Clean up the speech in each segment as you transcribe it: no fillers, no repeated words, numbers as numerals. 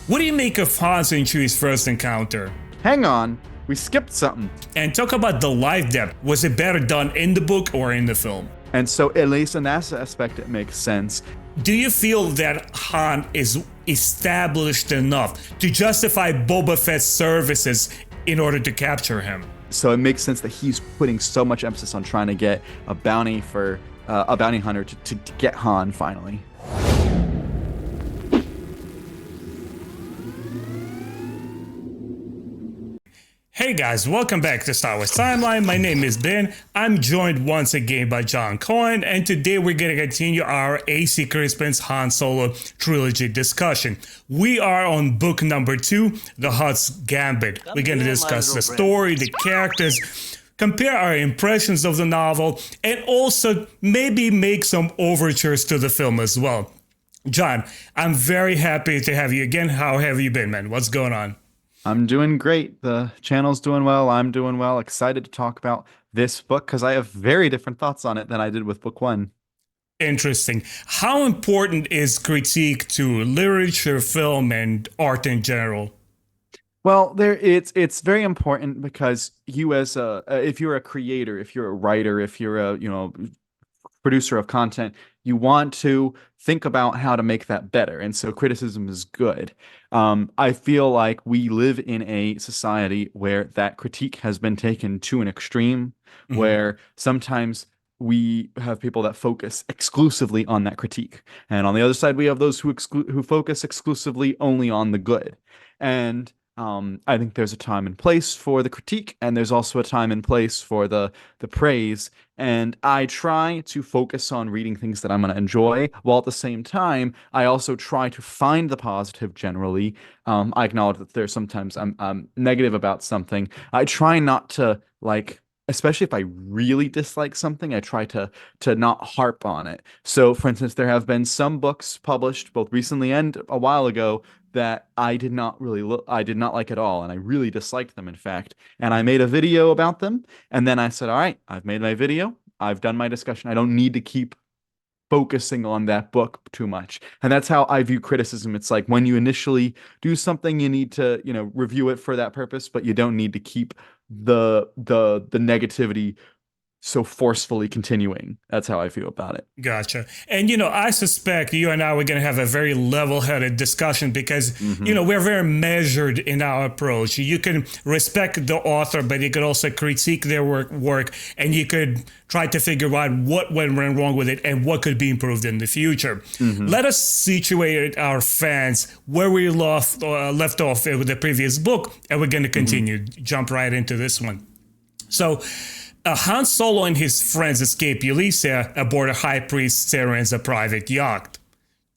What do you make of Han's and Chewie's first encounter? Hang on, we skipped something. And talk about the life depth. Was it better done in the book or in the film? And so, at least in that aspect, it makes sense. Do you feel that Han is established enough to justify Boba Fett's services in order to capture him? So it makes sense that he's putting so much emphasis on trying to get a bounty for a bounty hunter to get Han finally. Hey guys, welcome back to Star Wars Timeline. My name is Ben. I'm joined once again by John Cohen, and today we're going to continue our AC Crispin's Han Solo trilogy discussion. We are on book number 2, The Hutt Gambit. We're going to discuss the story, the characters, compare our impressions of the novel, and also maybe make some overtures to the film as well. John, I'm very happy to have you again. How have you been, man? What's going on? I'm doing great. The channel's doing well. I'm doing well. Excited to talk about this book because I have very different thoughts on it than I did with book 1. Interesting. How important is critique to literature, film, and art in general? Well, it's very important because you as if you're a creator, if you're a writer, if you're a producer of content, you want to think about how to make that better. And so criticism is good. I feel like we live in a society where that critique has been taken to an extreme, where sometimes we have people that focus exclusively on that critique. And on the other side, we have those who focus exclusively only on the good. And I think there's a time and place for the critique, and there's also a time and place for the praise. And I try to focus on reading things that I'm going to enjoy, while at the same time, I also try to find the positive generally. I acknowledge that there's sometimes I'm negative about something. I try not to, especially if I really dislike something, I try to not harp on it. So, for instance, there have been some books published both recently and a while ago that I did not like at all, and I really disliked them, in fact. And I made a video about them, and then I said, all right, I've made my video, I've done my discussion, I don't need to keep focusing on that book too much. And that's how I view criticism. It's like when you initially do something, you need to, review it for that purpose, but you don't need to keep the negativity so forcefully continuing. That's how I feel about it. Gotcha. And, I suspect you and I were going to have a very level-headed discussion because, we're very measured in our approach. You can respect the author, but you could also critique their work, and you could try to figure out what went wrong with it and what could be improved in the future. Let us situate our fans where we left off with the previous book, and we're going to continue, jump right into this one. So, Han Solo and his friends escape Elysia aboard a High Priest Sirenko's private yacht,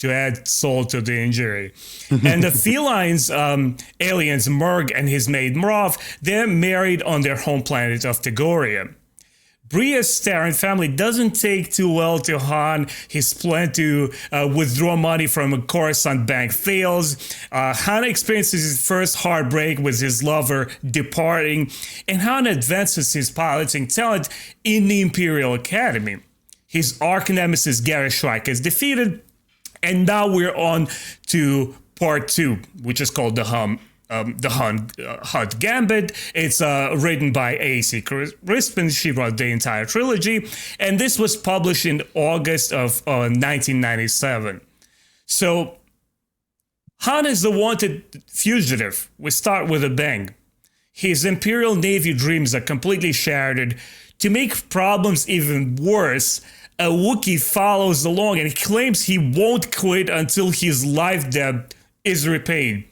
to add salt to the injury. And the felines, aliens Murg and his maid Mrov, they're married on their home planet of Tegoria. Bria's Starren family doesn't take too well to Han. His plan to withdraw money from a Coruscant bank fails. Han experiences his first heartbreak with his lover departing. And Han advances his piloting talent in the Imperial Academy. His arch-nemesis Garrus Shrike is defeated. And now we're on to part 2, which is called the Hutt Gambit. It's written by AC Crispin. She wrote the entire trilogy, and this was published in August of 1997. So, Han is the wanted fugitive. We start with a bang. His Imperial Navy dreams are completely shattered. To make problems even worse, a Wookiee follows along and claims he won't quit until his life debt is repaid.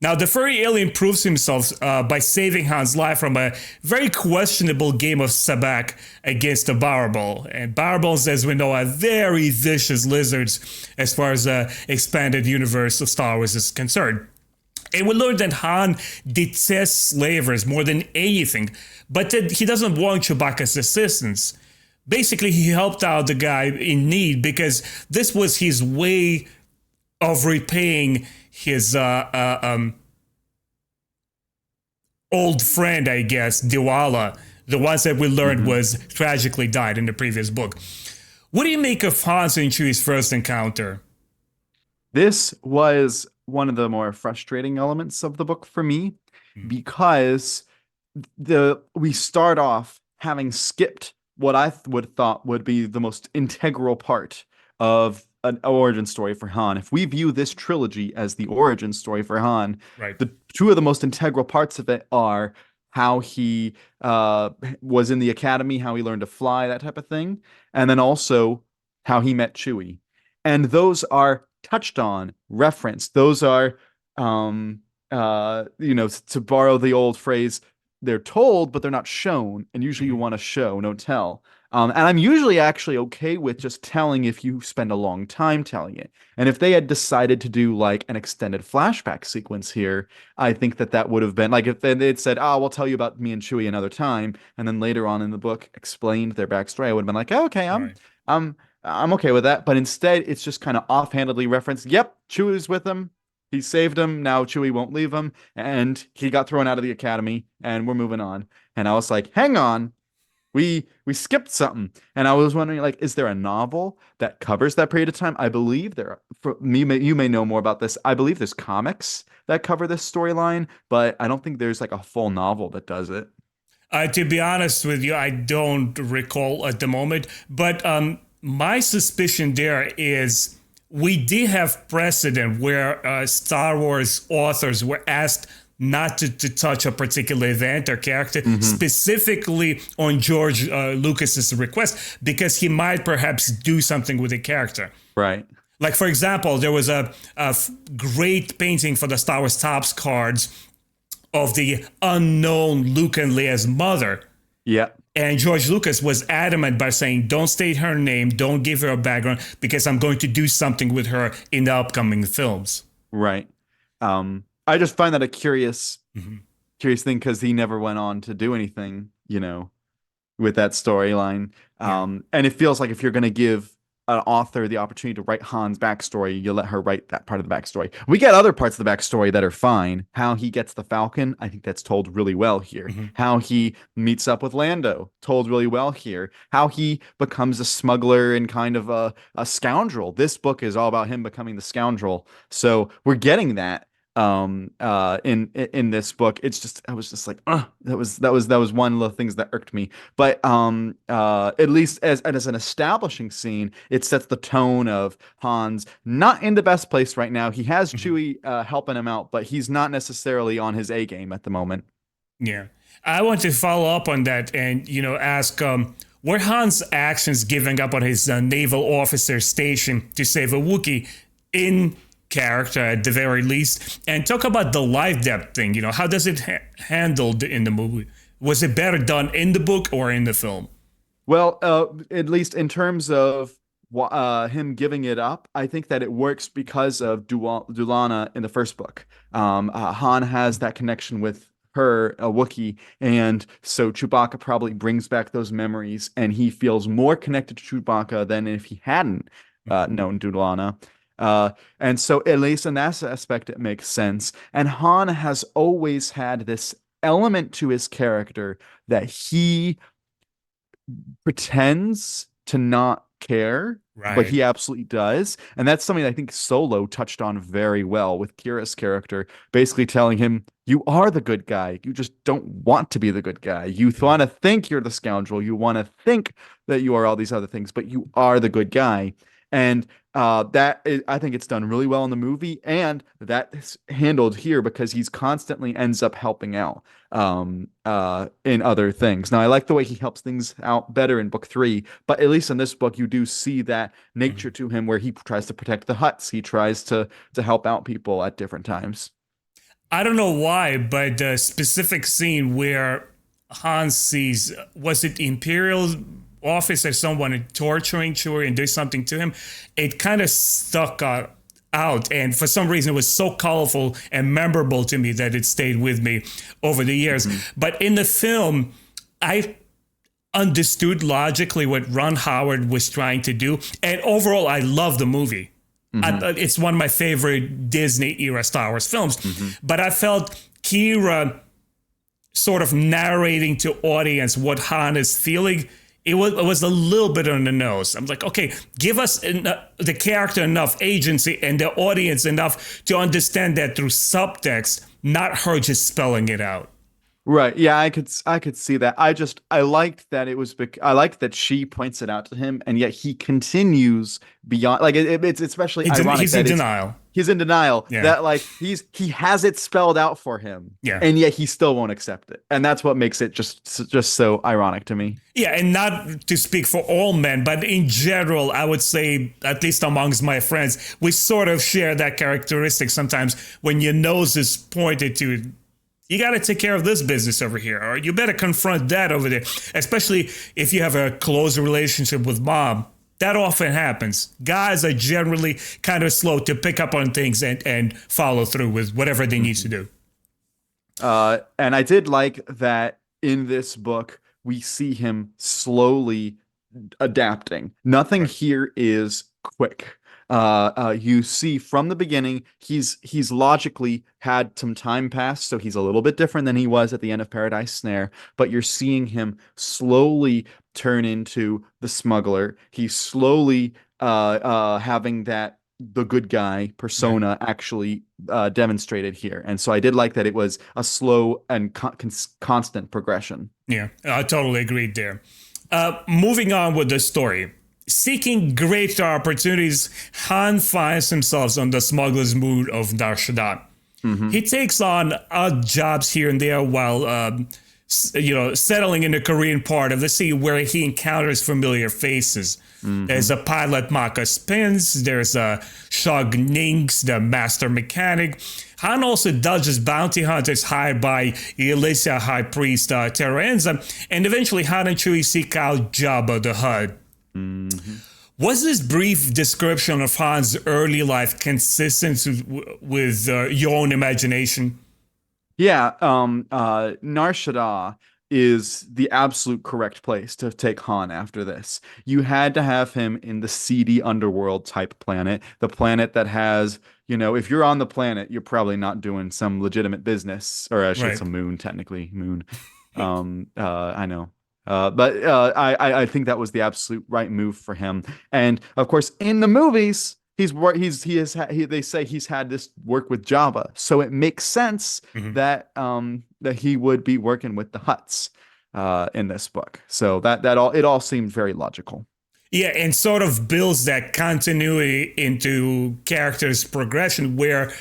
Now, the furry alien proves himself by saving Han's life from a very questionable game of sabacc against a Barbal. And Barbals, as we know, are very vicious lizards as far as the expanded universe of Star Wars is concerned. And we learned that Han detests slavers more than anything, but that he doesn't want Chewbacca's assistance. Basically, he helped out the guy in need because this was his way of repaying his old friend, I guess, Diwala, the ones that we learned was tragically died in the previous book. What do you make of Han's and Chewie's first encounter? This was one of the more frustrating elements of the book for me, Mm. because we start off having skipped what would thought would be the most integral part of an origin story for Han. If we view this trilogy as the origin story for Han, Right. the two of the most integral parts of it are how he was in the academy, how he learned to fly, that type of thing, and then also how he met Chewie. And those are touched on, referenced. Those are, to borrow the old phrase, they're told, but they're not shown. And usually you Mhm. want to show, no tell. And I'm usually actually okay with just telling if you spend a long time telling it. And if they had decided to do like an extended flashback sequence here, I think that that would have been like if they'd said, "Oh, we'll tell you about me and Chewie another time," and then later on in the book explained their backstory, I would have been like, oh, "Okay, Right. I'm I'm okay with that." But instead, it's just kind of offhandedly referenced. Yep, Chewie's with him. He saved him. Now Chewie won't leave him, and he got thrown out of the academy, and we're moving on. And I was like, "Hang on, we skipped something." And I was wondering, like, is there a novel that covers that period of time? I believe there are. For me, you may know more about this. I believe there's comics that cover this storyline, but I don't think there's like a full novel that does it. To be honest with you, I don't recall at the moment, but my suspicion there is we did have precedent where Star Wars authors were asked not to touch a particular event or character, specifically on George Lucas's request, because he might perhaps do something with the character. Right. Like, for example, there was a great painting for the Star Wars Topps cards of the unknown Luke and Leia's mother. Yeah. And George Lucas was adamant by saying, don't state her name, don't give her a background, because I'm going to do something with her in the upcoming films. Right. I just find that a Mm-hmm. curious thing because he never went on to do anything, with that storyline. Yeah. And it feels like if you're going to give an author the opportunity to write Han's backstory, you let her write that part of the backstory. We get other parts of the backstory that are fine. How he gets the Falcon, I think that's told really well here. Mm-hmm. How he meets up with Lando, told really well here. How he becomes a smuggler and kind of a scoundrel. This book is all about him becoming the scoundrel. So we're getting that in this book. It's just I was just like that was one of the things that irked me. But at least as an establishing scene, it sets the tone of Han's not in the best place right now. He has Mm-hmm. Chewie helping him out, but he's not necessarily on his A game at the moment. Yeah. I want to follow up on that and, ask were Han's actions giving up on his naval officer station to save a Wookiee in character at the very least, and talk about the life depth thing. How does it handled in the movie? Was it better done in the book or in the film? Well, at least in terms of him giving it up, I think that it works because of Dulana in the first book. Han has that connection with her, a Wookiee, and so Chewbacca probably brings back those memories, and he feels more connected to Chewbacca than if he hadn't known Dulana. And so at least in that aspect, it makes sense. And Han has always had this element to his character that he pretends to not care, but Right. he absolutely does. And that's something I think Solo touched on very well with Kira's character, basically telling him, you are the good guy. You just don't want to be the good guy. You Mhm. want to think you're the scoundrel. You want to think that you are all these other things, but you are the good guy. And I think it's done really well in the movie, and that's handled here because he's constantly ends up helping out in other things. Now, I like the way he helps things out better in book 3, but at least in this book, you do see that nature Mhm. to him where he tries to protect the Hutts. He tries to help out people at different times. I don't know why, but the specific scene where Han sees, was it Imperial officer, someone torturing Chewie and doing something to him, it kind of stuck out. And for some reason, it was so colorful and memorable to me that it stayed with me over the years. Mhm. But in the film, I understood logically what Ron Howard was trying to do. And overall, I love the movie. Mhm. It's one of my favorite Disney era Star Wars films. Mhm. But I felt Kira sort of narrating to audience what Han is feeling it was a little bit on the nose. I'm like, okay, give us the character enough agency and the audience enough to understand that through subtext, not her just spelling it out. Right. Yeah, I could see that. I liked that it was I liked that she points it out to him, and yet he continues beyond. Like it's especially ironic He's that in denial. he's in denial Yeah. that like he has it spelled out for him, Yeah. and yet he still won't accept it, and that's what makes it just so ironic to me. Yeah, and not to speak for all men, but in general, I would say, at least amongst my friends, we sort of share that characteristic sometimes when your nose is pointed to. You got to take care of this business over here, or you better confront that over there, especially if you have a close relationship with mom. That often happens. Guys are generally kind of slow to pick up on things and follow through with whatever they need to do. And I did like that in this book, we see him slowly adapting. Nothing here is quick. You see from the beginning, he's logically had some time pass, so he's a little bit different than he was at the end of Paradise Snare, but you're seeing him slowly turn into the smuggler. He's slowly having that the good guy persona actually demonstrated here. And so I did like that it was a slow and constant progression. Yeah, I totally agreed there. Moving on with the story. Seeking greater opportunities, Han finds himself on the smuggler's mood of Nar Shaddaa. He takes on odd jobs here and there while, settling in the Korean part of the sea where he encounters familiar faces. There's a pilot Maka Spins, there's a Shog Nings, the master mechanic. Han also dodges bounty hunters hired by Elysia High Priest Terra, and eventually Han and Chewie seek out Jabba the Hutt. Was this brief description of Han's early life consistent with your own imagination? Yeah, Nar Shaddaa is the absolute correct place to take Han after this. You had to have him in the seedy underworld type planet, the planet that has, if you're on the planet, you're probably not doing some legitimate business, or actually it's a moon, technically, moon. I know. But I think that was the absolute right move for him. And of course, in the movies, they say he's had this work with Jabba, so it makes sense that he would be working with the Hutts in this book. So it all seemed very logical. Yeah, and sort of builds that continuity into characters' progression where,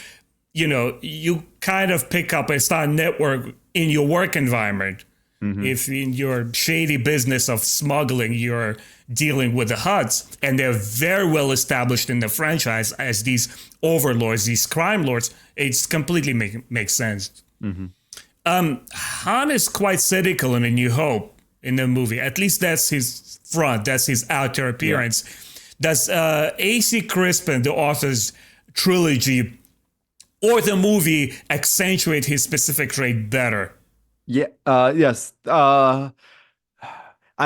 you kind of pick up a star network in your work environment. If in your shady business of smuggling, you're dealing with the Hutts, and they're very well established in the franchise as these overlords, these crime lords, it's completely makes sense. Han is quite cynical in A New Hope in the movie. At least that's his front, that's his outer appearance. Does A.C. Crispin, the author's trilogy, or the movie accentuate his specific trait better? Yeah. Yes. I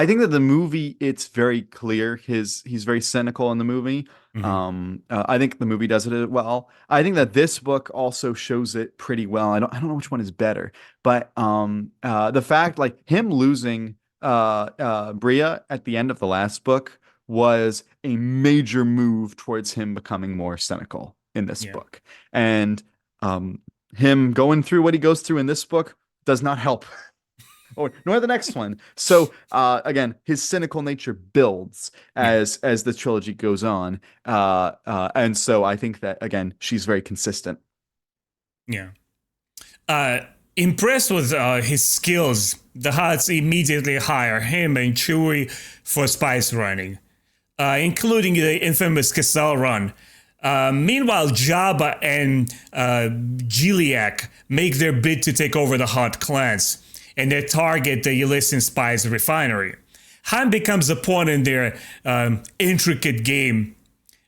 think that the movie, it's very clear he's very cynical in the movie. I think the movie does it well. I think that this book also shows it pretty well. I don't know which one is better, but the fact, like him losing Bria at the end of the last book was a major move towards him becoming more cynical in this book, and him going through what he goes through in this book does not help, nor the next one. So again, his cynical nature builds as the trilogy goes on, and so I think that again, she's very consistent. Yeah. Impressed with his skills, the Hutts immediately hire him and Chewie for spice running, including the infamous Cassell run. Meanwhile, Jabba and Giliac make their bid to take over the Hutt clans, and they target the Elysian spice refinery. Han becomes a pawn in their intricate game.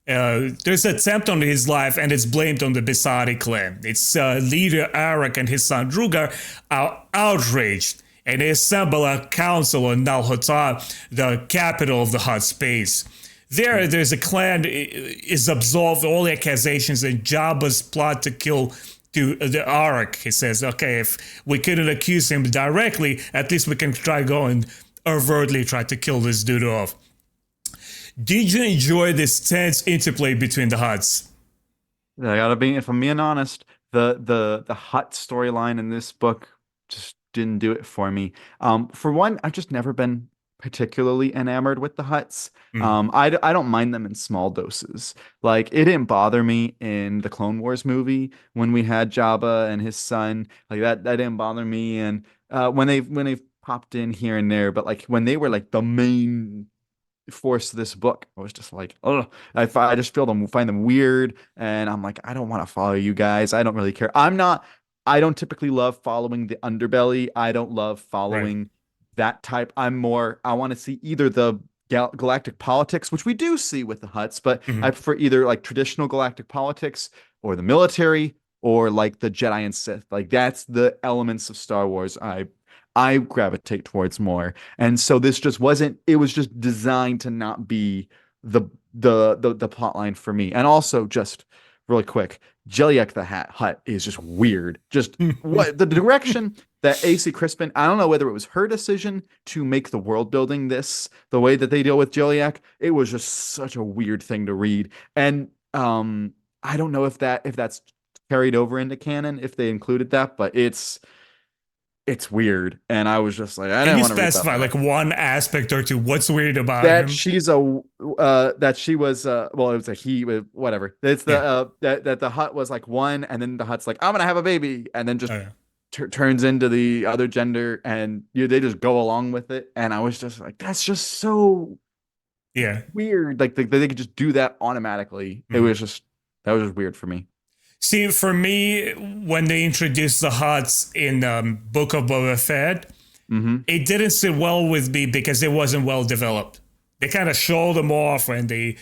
There's an attempt on his life, and it's blamed on the Bisati clan. Its leader Arak and his son Drugar are outraged, and they assemble a council on Nal Hotah, the capital of the Hutt space. There's a clan is absolved all accusations, and Jabba's plot to kill the Arak. He says, okay, if we couldn't accuse him directly, at least we can try going overtly tried to kill this dude off. Did you enjoy this tense interplay between the Hutts? I gotta be, if I'm being honest, the Hutt storyline in this book just didn't do it for me. For one, I've just never been particularly enamored with the Hutts. Mm, I don't mind them in small doses. Like it didn't bother me in the Clone Wars movie when we had Jabba and his son. Like that didn't bother me. And when they've popped in here and there, but like when they were like the main force this book. I was just like, oh, I just find them weird, and I'm like, I don't want to follow you guys. I don't really care. I don't typically love following the underbelly. I don't love right. following that type. I want to see either the galactic politics, which we do see with the Hutts, but I Mhm. prefer either like traditional galactic politics or the military or like the Jedi and Sith. Like that's the elements of Star Wars I gravitate towards more. And so this just wasn't, it was just designed to not be the the plot line for me. And also just really quick, Jelliek the Hutt is just weird. Just what the direction that AC Crispin, I don't know whether it was her decision to make the world building this the way that they deal with Jelliek. It was just such a weird thing to read. And I don't know if that's carried over into canon, if they included that, but it's weird. And I was just like, I Can didn't you want to read that specify part. like one aspect or two? What's weird about That him? she's a that she was well, it was a he, whatever. It's the Yeah. that the Hut was like one, and then the Hut's like, I'm gonna have a baby, and then just Oh, yeah. turns into the other gender, and they just go along with it. And I was just like, that's just so Yeah. weird. Like they could just do that automatically. It Mhm. was just that was just weird for me. See, for me, when they introduced the Hutts in Book of Boba Fett, Hmm. it didn't sit well with me because it wasn't well developed. They kind of show them off and they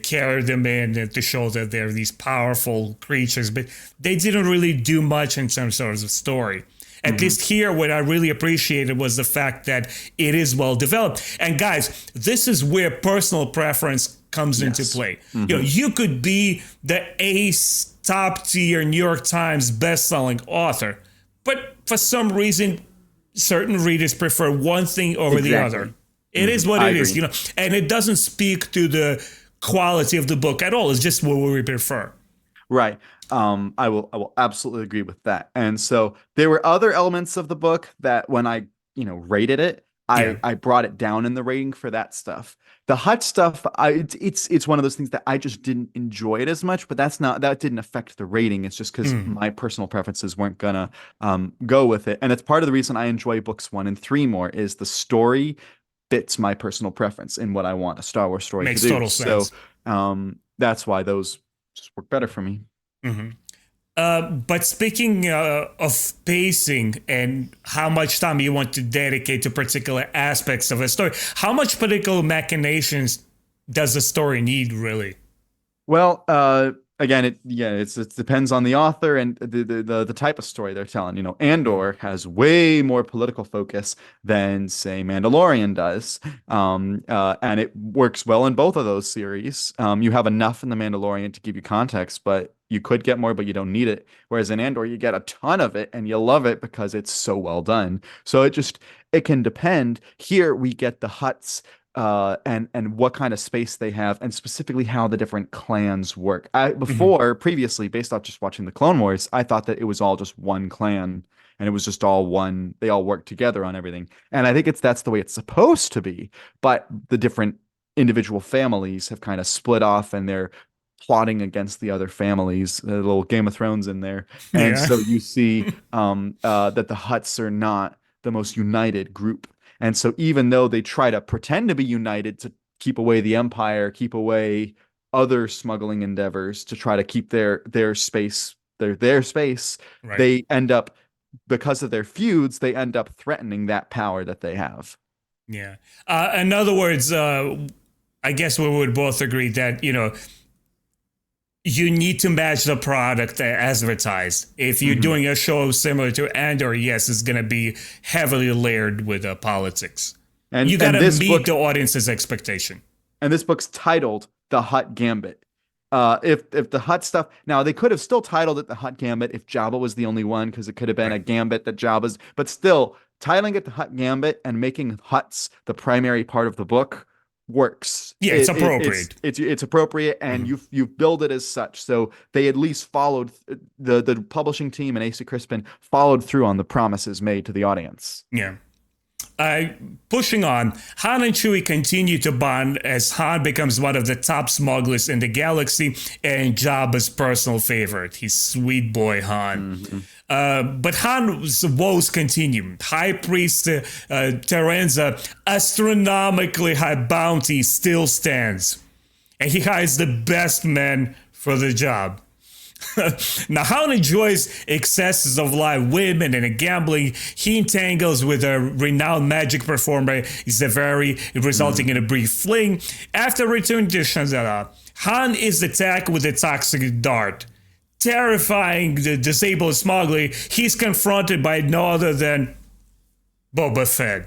carry them in to show that they're these powerful creatures, but they didn't really do much in terms of the story. At Hmm. least here, what I really appreciated was the fact that it is well developed. And guys, this is where personal preference comes into Yes. play. Hmm. You could be the ace top tier New York Times best-selling author, but for some reason certain readers prefer one thing over the other. Exactly. It is what I it is, agree. and it doesn't speak to the quality of the book at all. It's just what we prefer. Right. I will absolutely agree with that. And so there were other elements of the book that when I, rated it, Yeah. I brought it down in the rating for that stuff. The Hut stuff, it's one of those things that I just didn't enjoy it as much, but that didn't affect the rating. It's just because Mm. my personal preferences weren't gonna go with it. And it's part of the reason I enjoy books 1 and 3 more is the story fits my personal preference in what I want a Star Wars story to Makes do. total So sense. that's why those just work better for me. Hmm. But speaking of pacing and how much time you want to dedicate to particular aspects of a story, how much political machinations does the story need, really? Well, again, it depends on the author and the type of story they're telling. Mm. Andor has way more political focus than say Mandalorian does, and it works well in both of those series. You have enough in the Mandalorian to give you context, but you could get more, but you don't need it. Whereas in Andor, you get a ton of it, and you love it because it's so well done. So it can depend. Here we get the Hutts and what kind of space they have, and specifically how the different clans work. Hmm. Previously, based off just watching the Clone Wars, I thought that it was all just one clan, and it was just all one. They all work together on everything, and I think that's the way it's supposed to be. But the different individual families have kind of split off, and they're plotting against the other families. A little Game of Thrones in there, and Yeah. so you see that the Hutts are not the most united group. And so even though they try to pretend to be united to keep away the Empire, keep away other smuggling endeavors to try to keep their space, their space, Right. they end up because of their feuds, they end up threatening that power that they have. Yeah. In other words, I guess we would both agree that, you need to match the product as advertised. If you're Mhm. doing a show similar to Andor, yes, it's going to be heavily layered with politics. And You got and to this meet book the audience's expectation. and this book's titled The Hutt Gambit. If the Hutt stuff now they could have still titled it the Hutt Gambit if Jabba was the only one because it could have been a Right. gambit that Jabba's, but still titling it the Hutt Gambit and making Hutts the primary part of the book works. Yeah, it's appropriate. It's appropriate, and Mhm. you've billed it as such. So they at least followed the publishing team and AC Crispin followed through on the promises made to the audience. Yeah. Pushing on, Han and Chewie continue to bond as Han becomes one of the top smugglers in the galaxy and Jabba's personal favorite. He's sweet boy Han. But Han's woes continue. High Priest Terenza astronomically high bounty still stands, and he hires the best men for the job. Now, Han enjoys excesses of live women and gambling. He entangles with a renowned magic performer, Zaveri, resulting in a brief fling. After returning to Shanzala, Han is attacked with a toxic dart. Terrifying the disabled smuggler, he's confronted by no other than Boba Fett.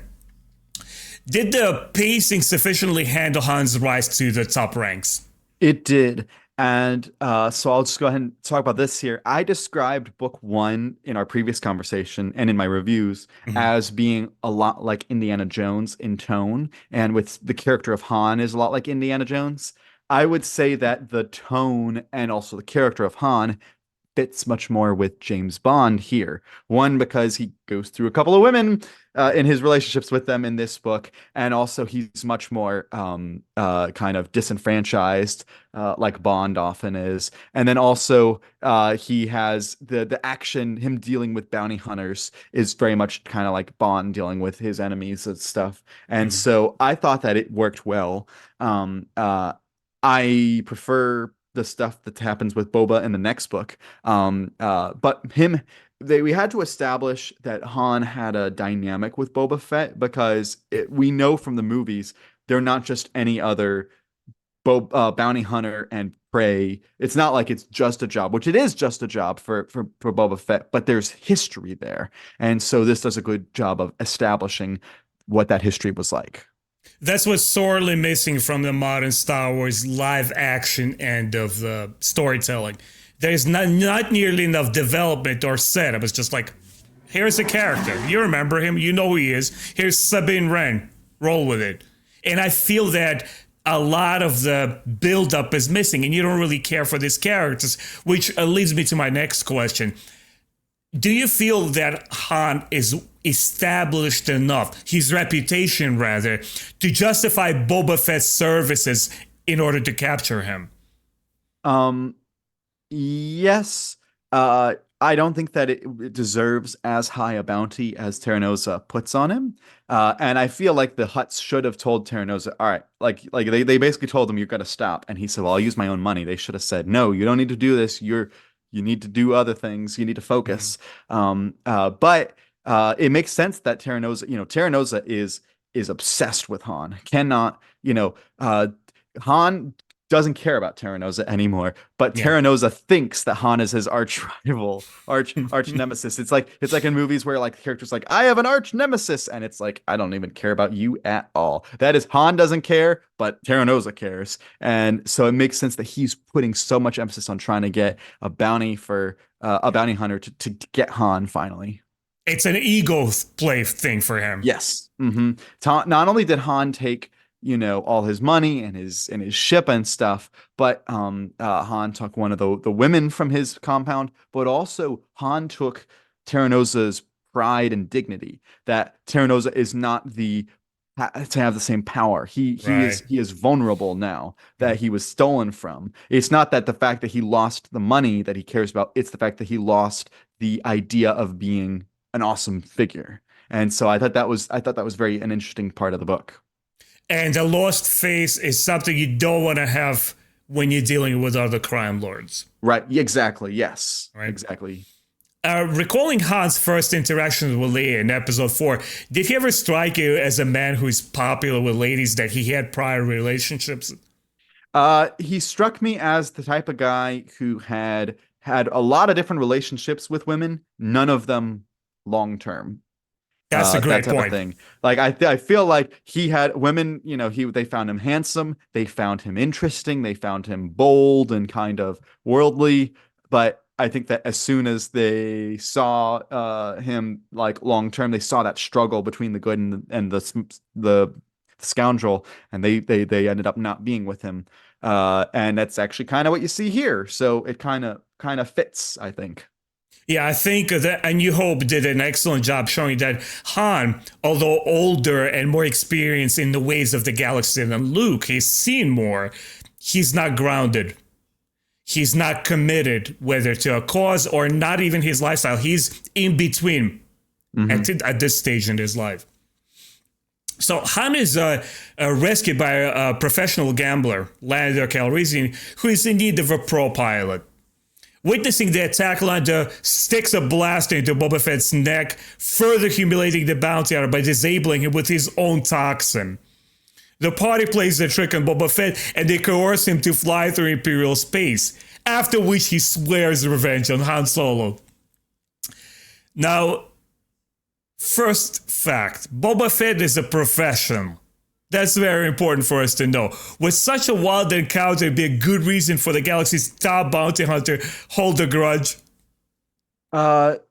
Did the pacing sufficiently handle Han's rise to the top ranks? It did. And so I'll just go ahead and talk about this here. I described book one in our previous conversation and in my reviews as being a lot like Indiana Jones in tone, and with the character of Han is a lot like Indiana Jones. I would say that the tone and also the character of Han fits much more with James Bond here. One, because he goes through a couple of women in his relationships with them in this book, and also he's much more kind of disenfranchised, like Bond often is. And then also he has the action, him dealing with bounty hunters is very much kind of like Bond dealing with his enemies and stuff. And so I thought that it worked well. I prefer the stuff that happens with Boba in the next book. But we had to establish that Han had a dynamic with Boba Fett because we know from the movies they're not just any other bounty hunter and prey. It's not like it's just a job, which it is just a job for Boba Fett, but there's history there. And so this does a good job of establishing what that history was like. That's what's sorely missing from the modern Star Wars live action end of the storytelling. There's not nearly enough development or setup. It's just like, here's a character. You remember him. You know who he is. Here's Sabine Wren. Roll with it. And I feel that a lot of the build-up is missing, and you don't really care for these characters, which leads me to my next question. Do you feel that Han is established enough, his reputation rather, to justify Boba Fett's services in order to capture him? Yes. I don't think that it deserves as high a bounty as Terranoza puts on him. And I feel like the Hutts should have told Terranoza, all right, like they basically told him, you're going to stop. And he said, well, I'll use my own money. They should have said, no, you don't need to do this. You need to do other things. You need to focus. But it makes sense that Terranoza is obsessed with Han. Han doesn't care about Terranoza anymore, but Terranoza thinks that Han is his arch rival, arch nemesis. It's like in movies where like the character's like, I have an arch nemesis, and it's like, I don't even care about you at all. That is, Han doesn't care, but Terranoza cares. And so it makes sense that he's putting so much emphasis on trying to get a bounty for a bounty hunter to get Han finally. It's an ego play thing for him. Yes. Not only did Han take all his money and his ship and stuff, but Han took one of the women from his compound, but also Han took Terranoza's pride and dignity, that Terranoza is not to have the same power. He is vulnerable now that he was stolen from. It's not that the fact that he lost the money that he cares about, it's the fact that he lost the idea of being an awesome figure. And so I thought that was very an interesting part of the book. And a lost face is something you don't want to have when you're dealing with other crime lords. Right. Exactly. Yes. Right. Exactly. Recalling Han's first interactions with Leia in episode 4, did he ever strike you as a man who is popular with ladies, that he had prior relationships? He struck me as the type of guy who had a lot of different relationships with women, none of them long term. That's a great point. Thing. Like I feel like he had women, they found him handsome, they found him interesting, they found him bold and kind of worldly, but I think that as soon as they saw him like long term, they saw that struggle between the good and the scoundrel, and they ended up not being with him. And that's actually kind of what you see here. So it kind of fits, I think. Yeah, I think that A New Hope did an excellent job showing that Han, although older and more experienced in the ways of the galaxy than Luke, he's seen more. He's not grounded. He's not committed, whether to a cause or not even his lifestyle. He's in between at this stage in his life. So Han is rescued by a professional gambler, Lando Calrissian, who is in need of a pro pilot. Witnessing the attack, Lando sticks a blast into Boba Fett's neck, further humiliating the bounty hunter by disabling him with his own toxin. The party plays the trick on Boba Fett, and they coerce him to fly through Imperial space, after which he swears revenge on Han Solo. Now, first fact, Boba Fett is a professional. That's very important for us to know. Would such a wild encounter be a good reason for the galaxy's top bounty hunter hold a grudge?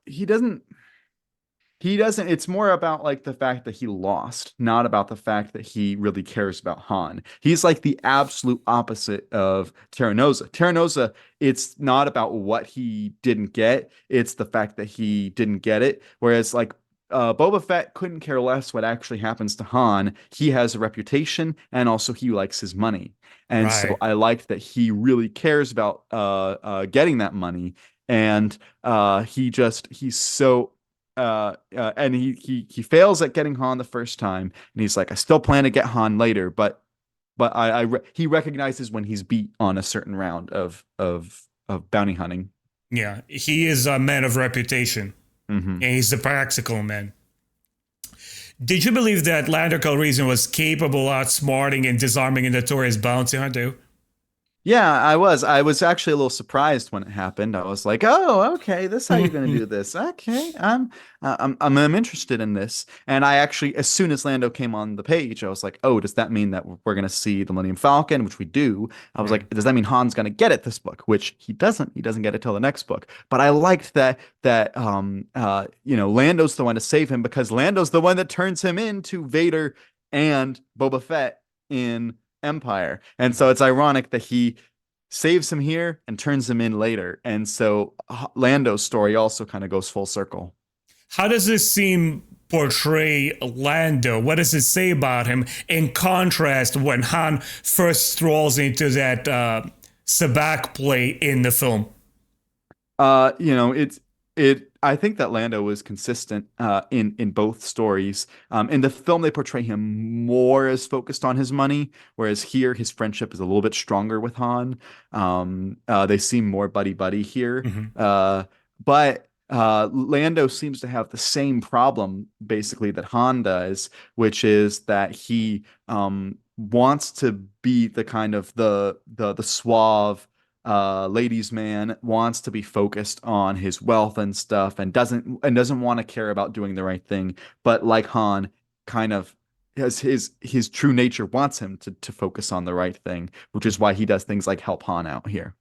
He doesn't. He doesn't. It's more about like the fact that he lost, not about the fact that he really cares about Han. He's like the absolute opposite of Terranosa. Terranosa, it's not about what he didn't get, it's the fact that he didn't get it. Whereas like Boba Fett couldn't care less what actually happens to Han. He has a reputation, and also he likes his money. And so I liked that he really cares about getting that money. And he's so and he fails at getting Han the first time, and he's like, I still plan to get Han later, but he recognizes when he's beat on a certain round of bounty hunting. Yeah, he is a man of reputation. And he's the practical man. Did you believe that Lando Calrissian was capable of outsmarting and disarming a notorious bounty hunter? Yeah, I was. I was actually a little surprised when it happened. I was like, "Oh, okay, this is how you're going to do this. Okay, I'm interested in this." And I actually, as soon as Lando came on the page, I was like, "Oh, does that mean that we're going to see the Millennium Falcon?" Which we do. I was like, "Does that mean Han's going to get it this book?" Which he doesn't. He doesn't get it till the next book. But I liked that Lando's the one to save him, because Lando's the one that turns him into Vader and Boba Fett in Empire. And so it's ironic that he saves him here and turns him in later. And so Lando's story also kind of goes full circle. How does this scene portray Lando? What does it say about him in contrast when Han first strolls into that sabacc play in the film? I think that Lando is consistent in both stories. In the film, they portray him more as focused on his money, whereas here his friendship is a little bit stronger with Han. They seem more buddy here. But Lando seems to have the same problem basically that Han does, which is that he wants to be the kind of the suave ladies man, wants to be focused on his wealth and stuff, and doesn't want to care about doing the right thing, but like Han, kind of has his true nature wants him to focus on the right thing, which is why he does things like help Han out here.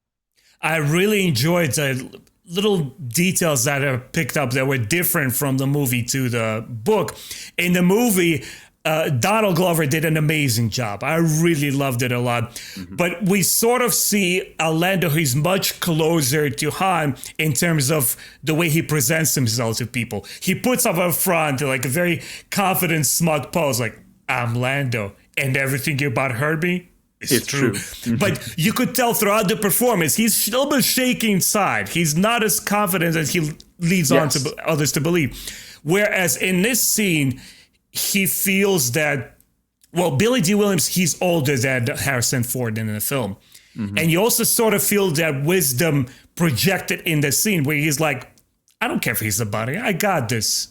I really enjoyed the little details that are picked up that were different from the movie to the book. In the movie, Donald Glover did an amazing job. I really loved it a lot. But we sort of see a Lando who's much closer to Han in terms of the way he presents himself to people. He puts up front like a very confident, smug pose, like, I'm Lando, and everything you about heard me is true. But you could tell throughout the performance, he's still been shaking inside. He's not as confident as he leads on to others to believe. Whereas in this scene, he feels that, well, Billy D. Williams, he's older than Harrison Ford in the film. And you also sort of feel that wisdom projected in the scene where he's like, I don't care if he's a buddy, I got this.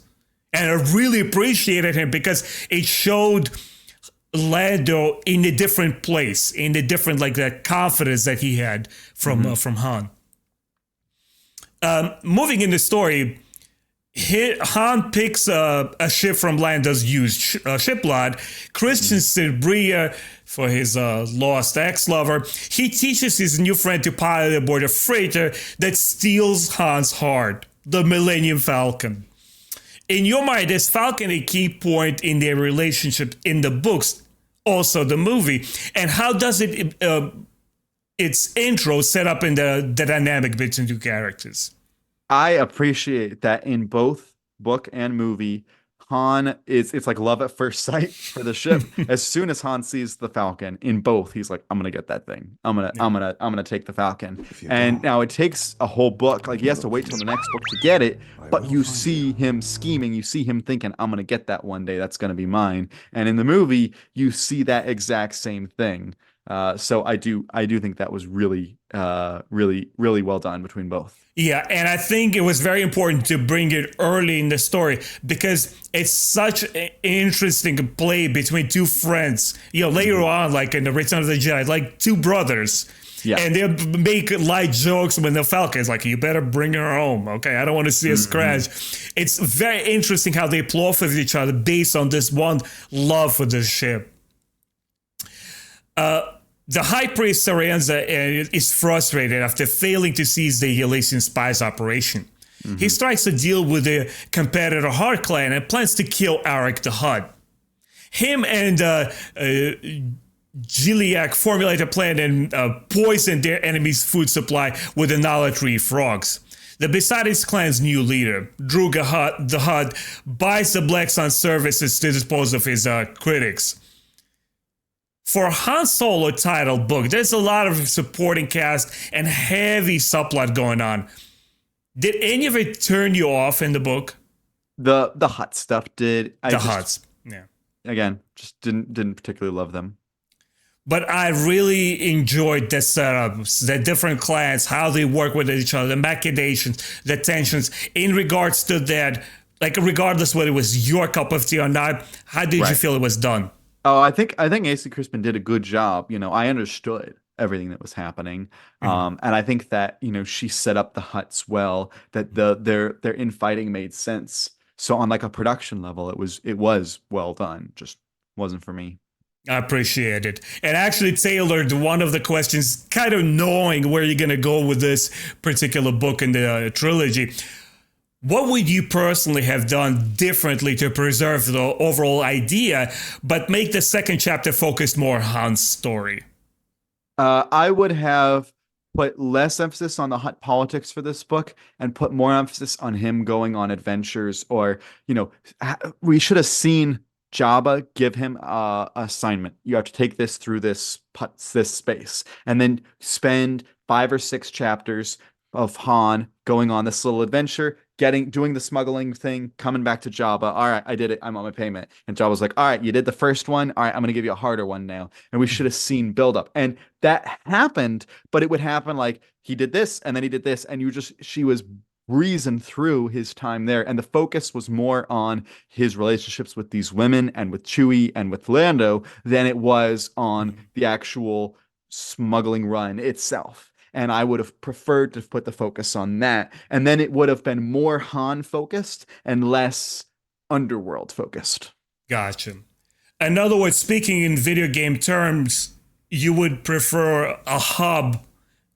And I really appreciated him because it showed Lando in a different place, in a different, like, that confidence that he had from Han. Moving in the story, Han picks a ship from Lando's used shipyard, christens Bria for his lost ex-lover. He teaches his new friend to pilot aboard a freighter that steals Han's heart, the Millennium Falcon. In your mind, is Falcon a key point in their relationship in the books, also the movie? And how does its intro set up in the dynamic between two characters? I appreciate that in both book and movie, Han it's like love at first sight for the ship. As soon as Han sees the Falcon in both, he's like, I'm gonna get that thing. I'm gonna take the Falcon. And now it takes a whole book. Like he has to wait till the next book to get it, but you see him scheming, you see him thinking, I'm gonna get that one day, that's gonna be mine. And in the movie, you see that exact same thing. So I do think that was really well done between both. Yeah, and I think it was very important to bring it early in the story because it's such an interesting play between two friends. Later on, like in the Return of the Jedi, like two brothers. Yeah. And they'll make light jokes when the Falcon's like, you better bring her home, okay? I don't want to see us crash. It's very interesting how they play off of each other based on this one love for the ship. The High Priest Sarenza is frustrated after failing to seize the Elysian spies operation. He strikes a deal with the competitor Hutt clan and plans to kill Arak the Hutt. Him and Giliak formulate a plan and poison their enemy's food supply with the Nala Tree frogs. The Besidis clan's new leader, Druga the Hutt, buys the Black Sun services to dispose of his critics. For a Han Solo titled book, there's a lot of supporting cast and heavy subplot going on. Did any of it turn you off in the book? The Hutt stuff did. The Hutts, yeah. Again, just didn't particularly love them. But I really enjoyed the setups, the different clans, how they work with each other, the machinations, the tensions in regards to that. Like, regardless whether it was your cup of tea or not, how did you feel it was done? Oh, I think AC Crispin did a good job. I understood everything that was happening, and I think that she set up the Hutts well. That their infighting made sense. So on like a production level, it was well done. Just wasn't for me. I appreciate it. And actually tailored one of the questions, kind of knowing where you're gonna go with this particular book in the trilogy. What would you personally have done differently to preserve the overall idea, but make the second chapter focus more on Han's story? I would have put less emphasis on the Hutt politics for this book and put more emphasis on him going on adventures, or, we should have seen Jabba give him a assignment. You have to take this through this space, and then spend 5 or 6 chapters of Han going on this little adventure, doing the smuggling thing, coming back to Jabba. All right, I did it. I'm on my payment. And Jabba's like, all right, you did the first one. All right, I'm going to give you a harder one now. And we should have seen build up. And that happened, but it would happen like he did this and then he did this. And she was breezing through his time there. And the focus was more on his relationships with these women and with Chewie and with Lando than it was on the actual smuggling run itself. And I would have preferred to put the focus on that. And then it would have been more Han focused and less underworld focused. Gotcha. In other words, speaking in video game terms, you would prefer a hub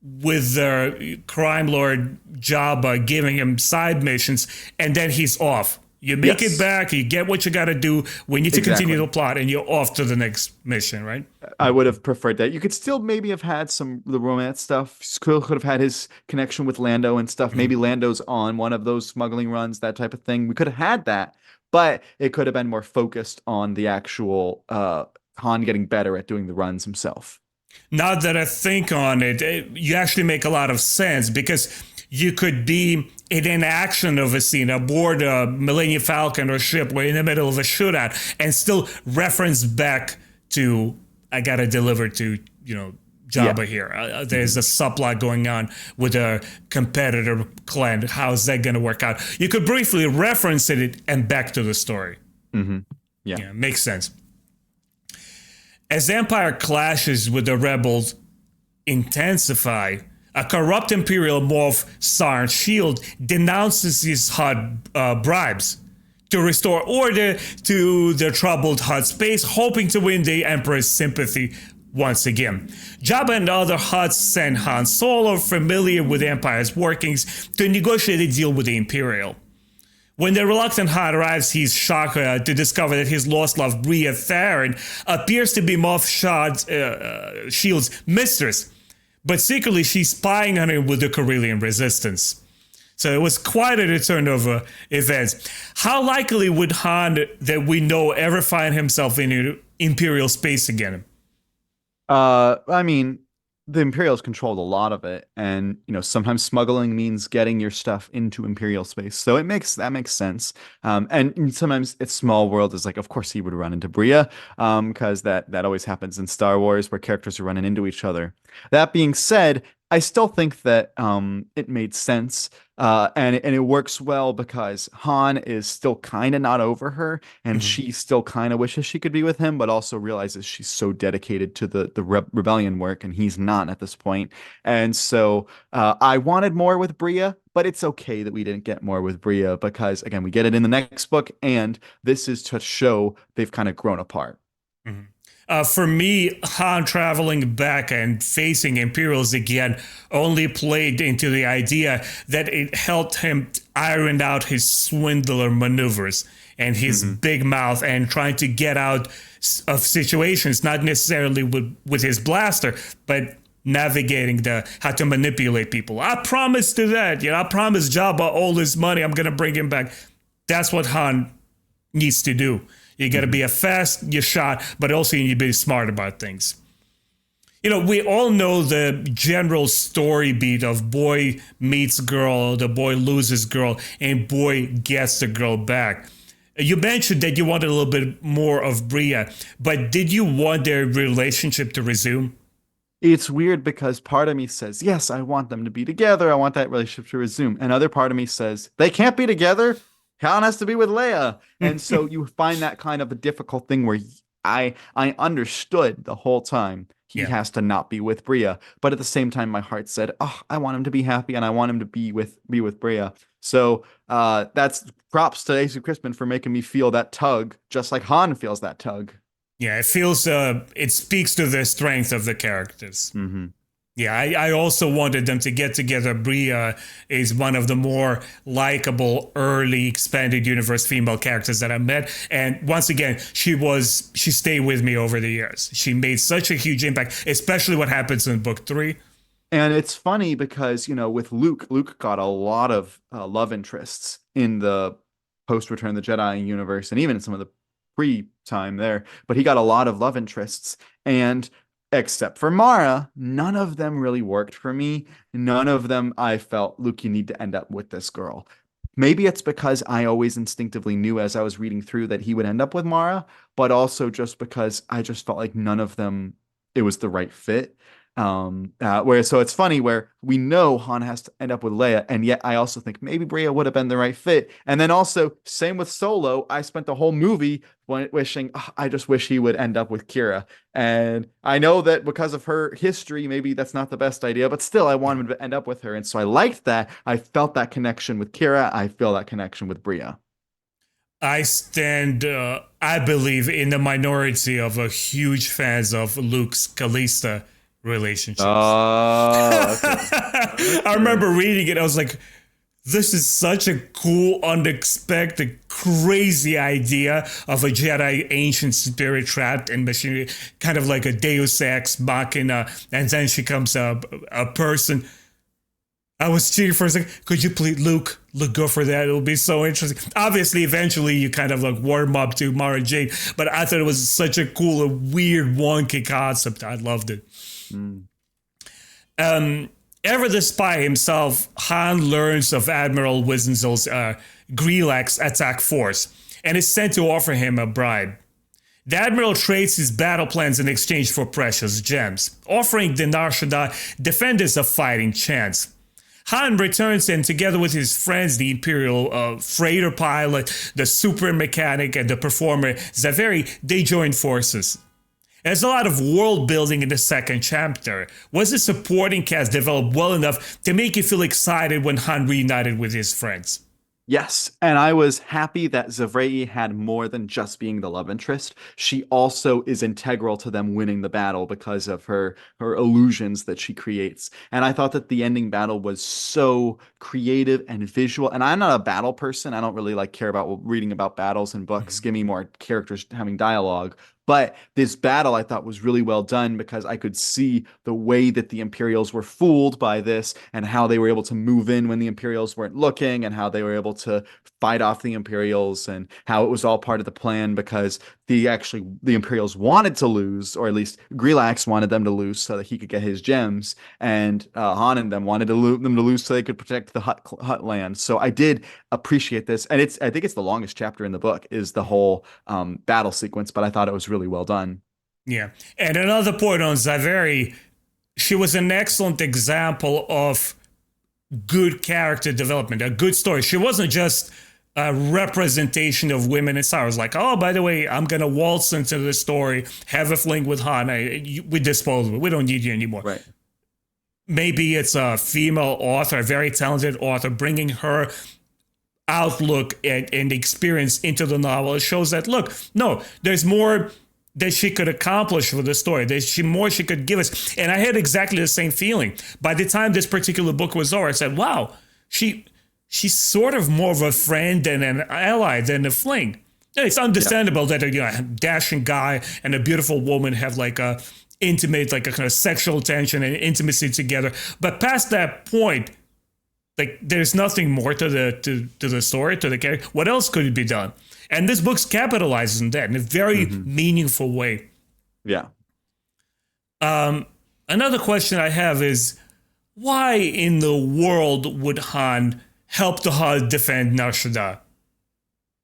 with the crime lord Jabba giving him side missions, and then he's off. You make it back, you get what you got to do. We need to continue the plot, and you're off to the next mission, right? I would have preferred that. You could still maybe have had the romance stuff. Could have had his connection with Lando and stuff. Maybe Lando's on one of those smuggling runs, that type of thing. We could have had that, but it could have been more focused on the actual Han getting better at doing the runs himself. Now that I think on it, you actually make a lot of sense, because you could be in an action of a scene aboard a Millennium Falcon or ship, or in the middle of a shootout, and still reference back to, I gotta deliver to, Jabba here. There's a subplot going on with a competitor clan. How's that gonna work out? You could briefly reference it and back to the story. Yeah, makes sense. As Empire clashes with the rebels intensify, A corrupt Imperial morph, Sarn Shield, denounces his Hutt bribes to restore order to the troubled Hutt space, hoping to win the Emperor's sympathy once again. Jabba and other Hutts send Han Solo, familiar with the Empire's workings, to negotiate a deal with the Imperial. When the reluctant Hutt arrives, he's shocked to discover that his lost love, Bria Theron, appears to be Moff Shield's mistress, but secretly she's spying on him with the Corellian resistance. So it was quite a return of events. How likely would Han that we know ever find himself in Imperial space again? I mean, the Imperials controlled a lot of it, and sometimes smuggling means getting your stuff into Imperial space, so that makes sense. And sometimes it's small world is like, of course he would run into Bria, because that always happens in Star Wars where characters are running into each other. That being said, I still think that it made sense, and it works well because Han is still kind of not over her, and she still kind of wishes she could be with him, but also realizes she's so dedicated to the rebellion work, and he's not at this point. And so I wanted more with Bria, but it's okay that we didn't get more with Bria because, again, we get it in the next book, and this is to show they've kind of grown apart. For me, Han traveling back and facing Imperials again only played into the idea that it helped him iron out his swindler maneuvers and his big mouth and trying to get out of situations, not necessarily with his blaster, but navigating how to manipulate people. I promised to that. I promised Jabba all his money. I'm going to bring him back. That's what Han needs to do. You got to be a fast shot, but also you need to be smart about things. We all know the general story beat of boy meets girl, the boy loses girl, and boy gets the girl back. You mentioned that you wanted a little bit more of Bria, but did you want their relationship to resume? It's weird because part of me says, yes, I want them to be together. I want that relationship to resume. Another part of me says, they can't be together. Han has to be with Leia. And so you find that kind of a difficult thing where I understood the whole time he has to not be with Bria. But at the same time, my heart said, oh, I want him to be happy and I want him to be with Bria. So that's props to AC Crispin for making me feel that tug, just like Han feels that tug. Yeah, it speaks to the strength of the characters. Yeah, I also wanted them to get together. Bria is one of the more likable early expanded universe female characters that I met. And once again, she stayed with me over the years. She made such a huge impact, especially what happens in book 3. And it's funny because, with Luke got a lot of love interests in the post Return of the Jedi universe and even in some of the pre-time there, but he got a lot of love interests, and except for Mara, none of them really worked for me. None of them I felt, Luke, you need to end up with this girl. Maybe it's because I always instinctively knew as I was reading through that he would end up with Mara, but also just because I just felt like none of them, it was the right fit. So it's funny where we know Han has to end up with Leia, and yet I also think maybe Bria would have been the right fit. And then also, same with Solo, I spent the whole movie wishing, I just wish he would end up with Kira. And I know that because of her history, maybe that's not the best idea, but still I want him to end up with her. And so I liked that. I felt that connection with Kira. I feel that connection with Bria. I stand, I believe, in the minority of huge fans of Luke's Callista relationships. Okay. I remember reading it. I was like, this is such a cool, unexpected, crazy idea of a Jedi ancient spirit trapped in machinery, kind of like a Deus Ex Machina, and then she comes a person. I was cheering for a second. Could you please, Luke, go for that? It would be so interesting. Obviously, eventually, you kind of like warm up to Mara Jade, but I thought it was such a cool, weird, wonky concept. I loved it. Ever the spy himself, Han learns of Admiral Wizenzel's Grelax attack force and is sent to offer him a bribe. The Admiral trades his battle plans in exchange for precious gems, offering the Nar Shaddaa defenders a fighting chance. Han returns and together with his friends, the Imperial freighter pilot, the super mechanic, and the performer Zaveri, they join forces. There's a lot of world building in the second chapter. Was the supporting cast developed well enough to make you feel excited when Han reunited with his friends? Yes, and I was happy that Zavrae had more than just being the love interest. She also is integral to them winning the battle because of her illusions that she creates. And I thought that the ending battle was so creative and visual. And I'm not a battle person. I don't really like care about reading about battles in books. Give me more characters having dialogue. But this battle I thought was really well done because I could see the way that the Imperials were fooled by this and how they were able to move in when the Imperials weren't looking and how they were able to fight off the Imperials and how it was all part of the plan because the Imperials wanted to lose, or at least Grelax wanted them to lose so that he could get his gems, and Han and them wanted them to lose so they could protect the Hutt land. So I did appreciate this, and I think it's the longest chapter in the book is the whole battle sequence, but I thought it was really well done. Yeah. And another point on Zaveri, she was an excellent example of good character development, a good story. She wasn't just a representation of women in Star Wars. Like, oh, by the way, I'm going to waltz into the story, have a fling with Han. We dispose of it. We don't need you anymore. Right. Maybe it's a female author, a very talented author, bringing her outlook and experience into the novel. It shows that, look, no, there's more that she could accomplish with the story. There's more she could give us. And I had exactly the same feeling. By the time this particular book was over, I said, wow, she's sort of more of a friend and an ally than a fling. It's understandable that a dashing guy and a beautiful woman have like a intimate, like a kind of sexual tension and intimacy together. But past that point, like there's nothing more to the story, to the character. What else could it be done? And this book capitalizes on that in a very meaningful way. Yeah. Another question I have is, why in the world would Han help the Hutt defend Nar Shaddaa?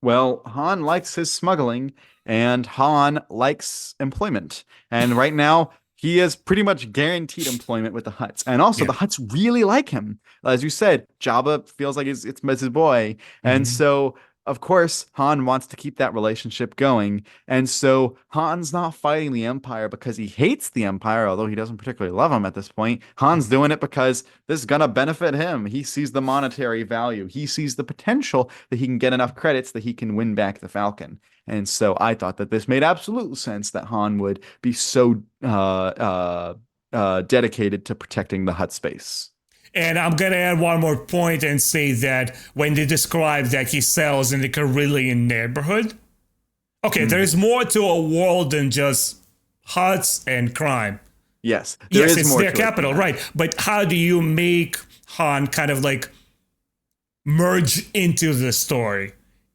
Well, Han likes his smuggling, and Han likes employment. And right now, he is pretty much guaranteed employment with the Hutts. And also, the Hutts really like him. As you said, Jabba feels like it's his boy. And so, of course, Han wants to keep that relationship going. And so Han's not fighting the Empire because he hates the Empire, although he doesn't particularly love him at this point. Han's doing it because this is going to benefit him. He sees the monetary value. He sees the potential that he can get enough credits that he can win back the Falcon. And so I thought that this made absolute sense that Han would be so dedicated to protecting the Hutt space. And I'm going to add one more point and say that when they describe that he sells in the Carillion neighborhood, okay, there's more to a world than just Hutts and crime. Yes, yes, it's their capital, right? But how do you make Han kind of like merge into the story?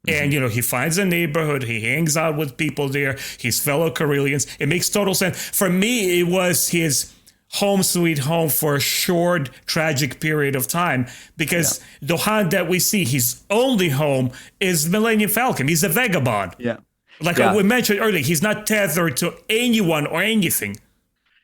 And, he finds a neighborhood, he hangs out with people there, his fellow Carillions. It makes total sense. For me, it was his home sweet home for a short, tragic period of time. Because the Han that we see, his only home is Millennium Falcon. He's a vagabond. Yeah. Like we mentioned earlier, he's not tethered to anyone or anything.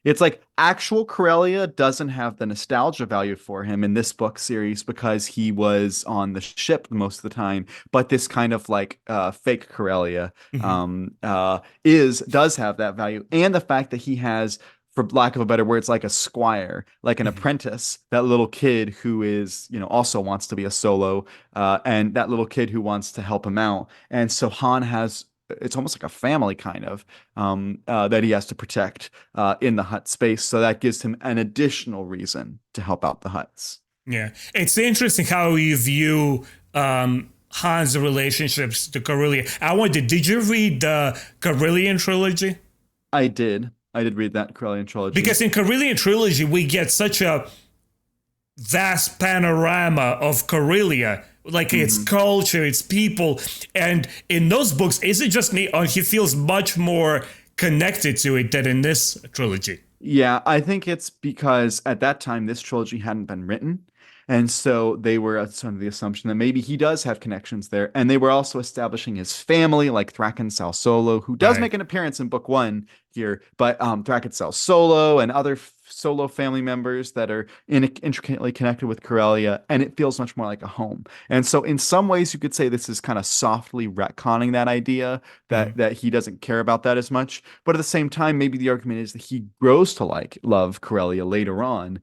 It's like actual Corellia doesn't have the nostalgia value for him in this book series because he was on the ship most of the time. But this kind of like fake Corellia does have that value. And the fact that he has, for lack of a better word, it's like a squire, like an apprentice, that little kid who is, also wants to be a solo, and that little kid who wants to help him out. And so Han has, it's almost like a family kind of, that he has to protect in the Hutt space. So that gives him an additional reason to help out the Hutts. Yeah. It's interesting how you view Han's relationships to Carillion. Did you read the Carillion trilogy? I did read that Carillion trilogy. Because in Carillion trilogy, we get such a vast panorama of Corellia, like its culture, its people. And in those books, is it just me, or he feels much more connected to it than in this trilogy? Yeah, I think it's because at that time, this trilogy hadn't been written. And so they were under the assumption that maybe he does have connections there. And they were also establishing his family, like Thraken Sal Solo, who does make an appearance in book 1 here. But Thraken Sal Solo and other solo family members that are intricately connected with Corellia, and it feels much more like a home. And so, in some ways, you could say this is kind of softly retconning that idea Mhm. that he doesn't care about that as much. But at the same time, maybe the argument is that he grows to love Corellia later on.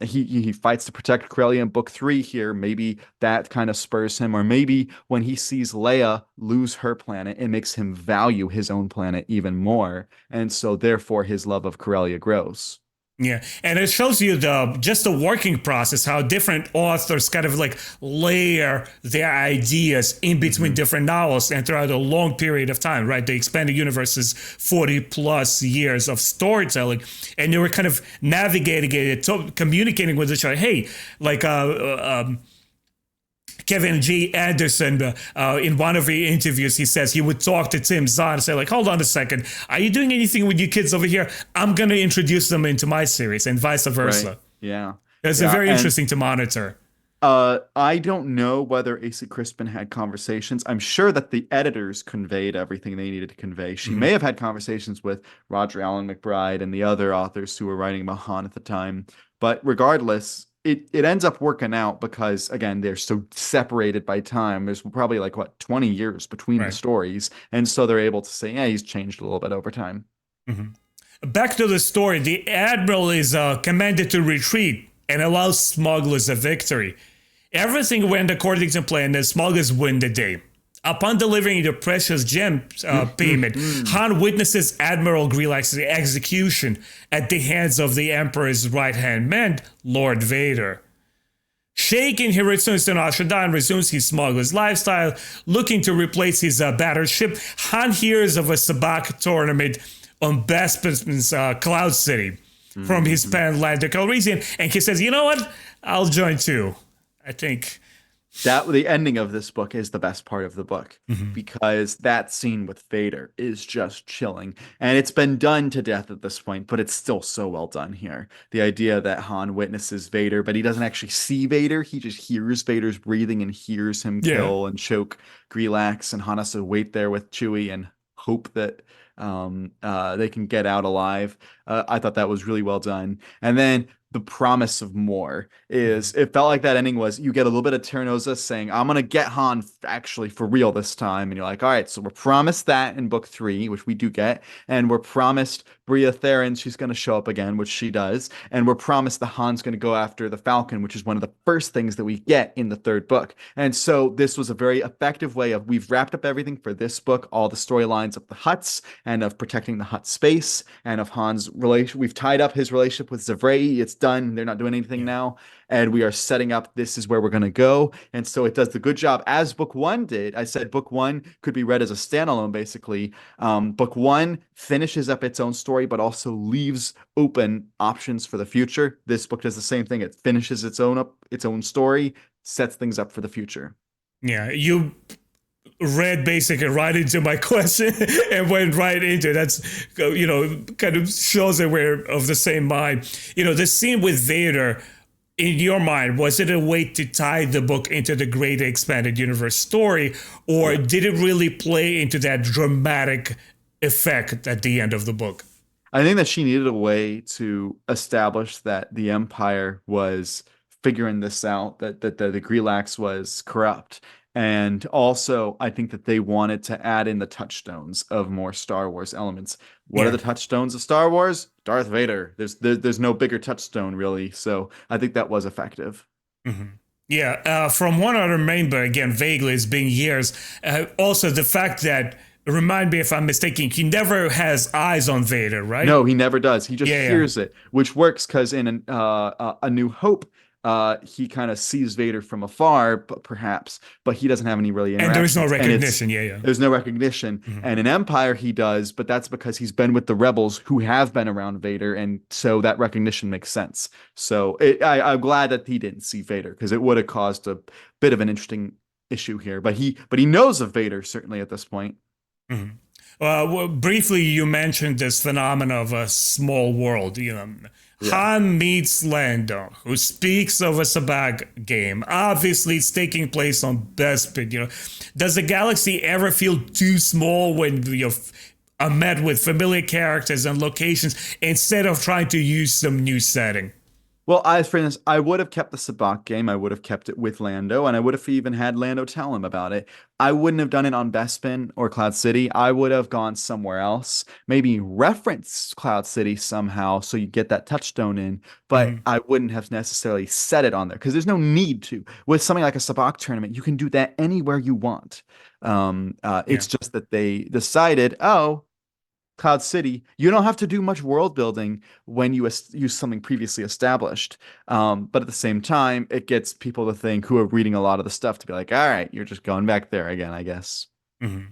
He fights to protect Corellia in book 3 here. Maybe that kind of spurs him, or maybe when he sees Leia lose her planet, it makes him value his own planet even more, and so therefore his love of Corellia grows. Yeah, and it shows you the working process, how different authors kind of like layer their ideas in between different novels and throughout a long period of time, right? The expanded universe is 40 plus years of storytelling, and they were kind of navigating it, communicating with each other. Hey, like Kevin G. Anderson, in one of the interviews, he says he would talk to Tim Zahn and say, like, hold on a second, are you doing anything with your kids over here? I'm going to introduce them into my series, and vice versa. Right. Yeah. It's Yeah. very And interesting to monitor. I don't know whether AC Crispin had conversations. I'm sure that the editors conveyed everything they needed to convey. She may have had conversations with Roger Allen McBride and the other authors who were writing about Han at the time. But regardless, it ends up working out because, again, they're so separated by time. There's probably like, what, 20 years between the Right. stories. And so they're able to say, yeah, he's changed a little bit over time. Back to the story, the Admiral is commanded to retreat and allows smugglers a victory. Everything went according to plan, and smugglers win the day. Upon delivering the precious gem payment, Han witnesses Admiral Grelak's execution at the hands of the Emperor's right-hand man, Lord Vader. Shaken, he returns to Nar Shaddaa and resumes his smuggler's lifestyle, looking to replace his battered ship. Han hears of a sabacc tournament on Bespin's Cloud City from his Panlander Calrissian, and he says, you know what? I'll join too. I think That the ending of this book is the best part of the book because that scene with Vader is just chilling. And it's been done to death at this point, but it's still so well done here. The idea that Han witnesses Vader, but he doesn't actually see Vader. He just hears Vader's breathing and hears him kill and choke Grelax, and Han has to wait there with Chewie and hope that they can get out alive. I thought that was really well done. And then the promise of more is, it felt like that ending was, you get a little bit of Ternosa saying, I'm gonna get Han actually for real this time, and you're like, all right, so we're promised that in book 3, which we do get, and we're promised Bria Theron, she's gonna show up again, which she does, and we're promised that Han's gonna go after the Falcon, which is one of the first things that we get in the 3rd book. And so this was a very effective way of, we've wrapped up everything for this book, all the storylines of the Hutts and of protecting the Hutt space and of Han's relation. We've tied up his relationship with Zavrai. It's done. They're not doing anything now. And we are setting up, this is where we're going to go. And so it does the good job, as book 1 did. I said book 1 could be read as a standalone, basically. Book 1 finishes up its own story, but also leaves open options for the future. This book does the same thing. It finishes its own story, sets things up for the future. Yeah, you read basically right into my question and went right into it. That's, kind of shows that we're of the same mind. The scene with Vader, in your mind, was it a way to tie the book into the greater expanded universe story, or did it really play into that dramatic effect at the end of the book? I think that she needed a way to establish that the Empire was figuring this out, that the Grelax was corrupt. And also, I think that they wanted to add in the touchstones of more Star Wars elements. What are the touchstones of Star Wars? Darth Vader. There's no bigger touchstone, really. So I think that was effective. Yeah, from what I remember, again, vaguely, it's been years. Also, the fact that, remind me if I'm mistaken, he never has eyes on Vader, right? No, he never does. He just hears it, which works because in A New Hope, he kind of sees Vader from afar, but he doesn't have any really interaction. And there's no recognition, There's no recognition. And in Empire, he does, but that's because he's been with the rebels who have been around Vader, and so that recognition makes sense. So I'm glad that he didn't see Vader, because it would have caused a bit of an interesting issue here. But he knows of Vader, certainly, at this point. Well, briefly, you mentioned this phenomenon of a small world. Han meets Lando, who speaks of a sabacc game. Obviously, it's taking place on Bespin. Does the galaxy ever feel too small when are met with familiar characters and locations instead of trying to use some new setting. Well, for instance, I would have kept the Sabacc game. I would have kept it with Lando, and I would have even had Lando tell him about it. I wouldn't have done it on Bespin or Cloud City. I would have gone somewhere else, maybe reference Cloud City somehow so you get that touchstone in, but Mhm. I wouldn't have necessarily set it on there because there's no need to. With something like a Sabacc tournament, you can do that anywhere you want. Yeah. It's just that they decided, oh, Cloud City, you don't have to do much world building when you use something previously established. But at the same time, it gets people to think who are reading a lot of the stuff to be like, all right, you're just going back there again, I guess. Mhm.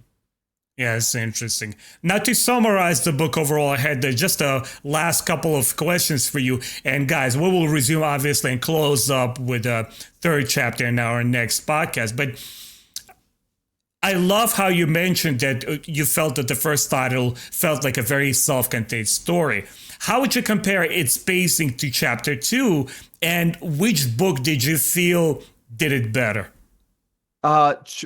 Yeah, it's interesting. Now, to summarize the book overall, I had just a last couple of questions for you. And guys, we will resume obviously and close up with the third chapter in our next podcast. But I love how you mentioned that you felt that the first title felt like a very self-contained story. How would you compare its pacing to chapter two, and which book did you feel did it better?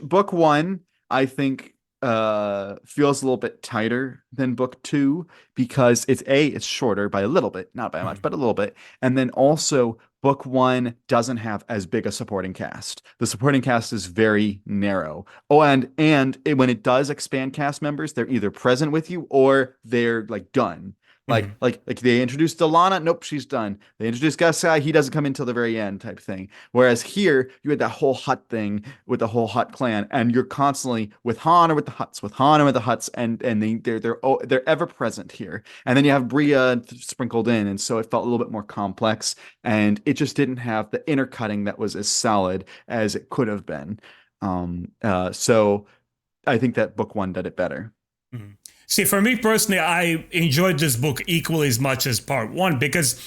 Book one, I think, feels a little bit tighter than book two because it's shorter by a little bit, not by much, Mhm. but a little bit. And then also book one doesn't have as big a supporting cast. The supporting cast is very narrow. Oh, when it does expand cast members, they're either present with you or they're like done. Like Mhm. like they introduced Delana, nope, she's done. They introduced Gasai, he doesn't come in till the very end type thing. Whereas here you had that whole Hutt thing with the whole Hutt clan, and you're constantly with Han or with the Hutts, with Han or with the Hutts, and they're ever present here. And then you have Bria sprinkled in, and so it felt a little bit more complex, and it just didn't have the intercutting that was as solid as it could have been. So I think that book one did it better. Mhm. See, for me personally, I enjoyed this book equally as much as part one because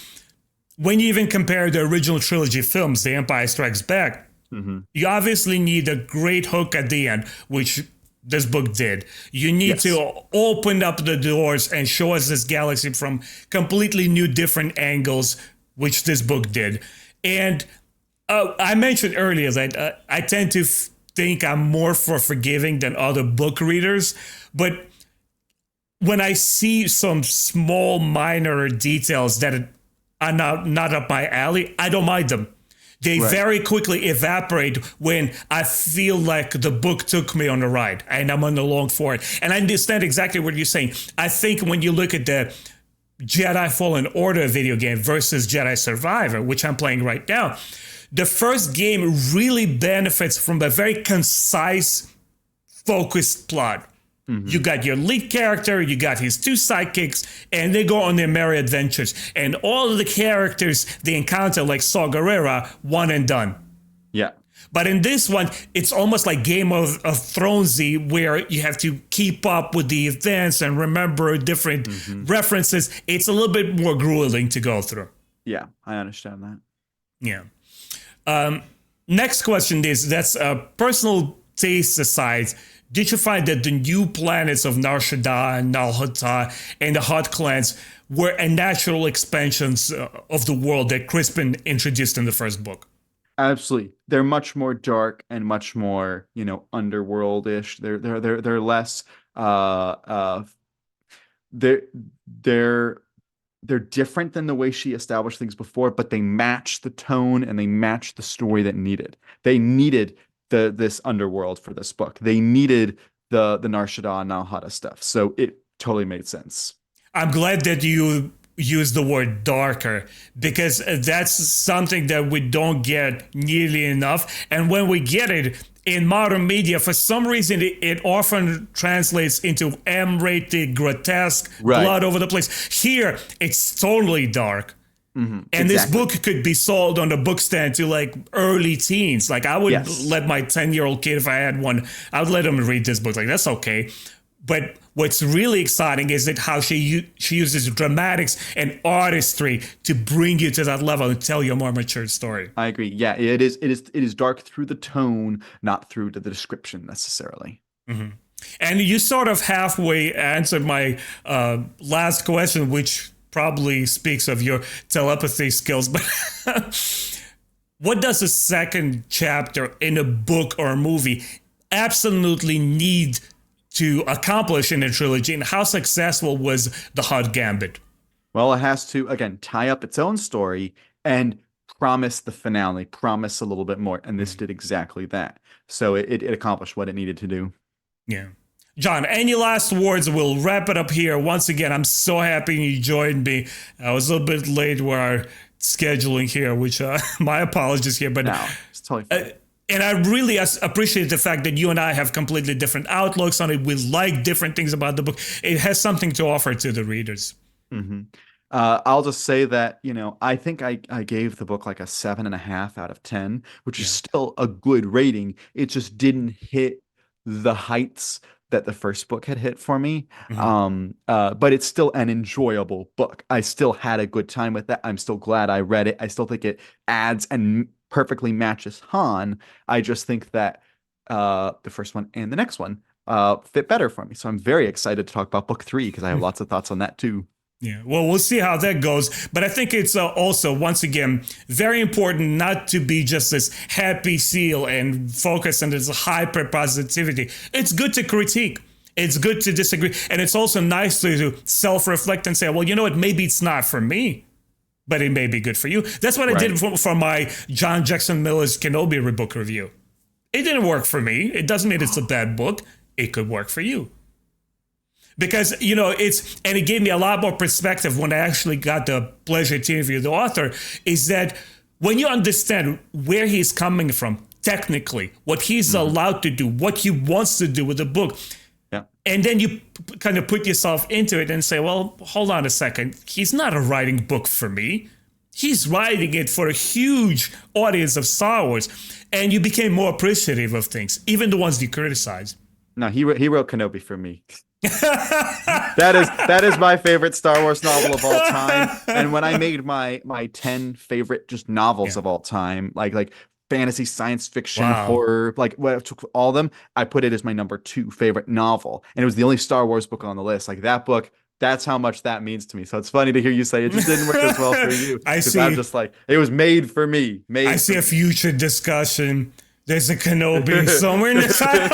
when you even compare the original trilogy films, The Empire Strikes Back, Hmm. you obviously need a great hook at the end, which this book did. You need Yes. to open up the doors and show us this galaxy from completely new, different angles, which this book did. And I mentioned earlier that I tend to think I'm more for forgiving than other book readers, but when I see some small, minor details that are not up my alley, I don't mind them. They Right. very quickly evaporate when I feel like the book took me on a ride and I'm on the long for it. And I understand exactly what you're saying. I think when you look at the Jedi Fallen Order video game versus Jedi Survivor, which I'm playing right now, the first game really benefits from a very concise, focused plot. You Hmm. got your lead character, you got his two sidekicks, and they go on their merry adventures. And all of the characters they encounter, like Saw Gerrera, one and done. Yeah. But in this one, it's almost like Game of Thronesy, where you have to keep up with the events and remember different Hmm. references. It's a little bit more grueling to go through. Yeah, I understand that. Yeah. Um, Next question is, that's a personal taste aside, did you find that the new planets of Nar Shaddaa and Nal Hutta and the Hutt clans were a natural expansions of the world that Crispin introduced in the first book? Absolutely. They're much more dark and much more, underworld-ish. They're less they're they're they're different than the way she established things before, but they match the tone and they match the story that needed. They needed this underworld for this book. They needed the Nar Shaddaa and Nal Hutta stuff. So it totally made sense. I'm glad that you use the word darker because that's something that we don't get nearly enough. And when we get it in modern media, for some reason, it often translates into M-rated, grotesque, Right. blood over the place. Here, it's totally dark. Hmm. And this Exactly. book could be sold on the bookstand to like early teens. Like I would Yes. let my 10-year-old kid, if I had one, I would let him read this book. Like that's okay. But what's really exciting is that how she uses dramatics and artistry to bring you to that level and tell you a more mature story. I agree. Yeah, it is dark through the tone, not through the description necessarily. Mhm. And you sort of halfway answered my last question, which probably speaks of your telepathy skills. But what does a second chapter in a book or a movie absolutely need to accomplish in a trilogy, and how successful was the Hutt Gambit? Well, it has to, again, tie up its own story and promise the finale, promise a little bit more. And this did exactly that. So it accomplished what it needed to do. Yeah. John, any last words? We'll wrap it up here. Once again, I'm so happy you joined me. I was a little bit late with our scheduling here, which my apologies here. But no, it's totally fine. And I really appreciate the fact that you and I have completely different outlooks on it. We like different things about the book. It has something to offer to the readers. Mm-hmm. I'll just say that, I think I gave the book like a 7.5 out of 10, which is still a good rating. It just didn't hit the heights that the first book had hit for me. But it's still an enjoyable book. I still had a good time with that. I'm still glad I read it. I still think it adds and perfectly matches Han. I just think that the first one and the next one fit better for me. So I'm very excited to talk about book 3 because I have lots of thoughts on that too. Yeah, well, we'll see how that goes. But I think it's also, once again, very important not to be just this happy seal and focus on this hyper positivity. It's good to critique. It's good to disagree. And it's also nice to self-reflect and say, well, you know what, maybe it's not for me, but it may be good for you. That's what I did for my John Jackson Miller's Kenobi book review. It didn't work for me. It doesn't mean it's a bad book. It could work for you. Because, and it gave me a lot more perspective when I actually got the pleasure to interview the author, is that when you understand where he's coming from, technically, what he's allowed to do, what he wants to do with the book, and then you kind of put yourself into it and say, well, hold on a second. He's not writing a book for me. He's writing it for a huge audience of Star Wars. And you became more appreciative of things, even the ones you criticized. No, he wrote Kenobi for me. that is my favorite Star Wars novel of all time. And when I made my 10 favorite just novels of all time, like fantasy, science fiction, horror, like all of them, I put it as my number 2 favorite novel. And it was the only Star Wars book on the list. Like that book, that's how much that means to me. So it's funny to hear you say it just didn't work as well for you. I see. I'm just like, it was made for me. I see a future discussion. There's a Kenobi somewhere in the title.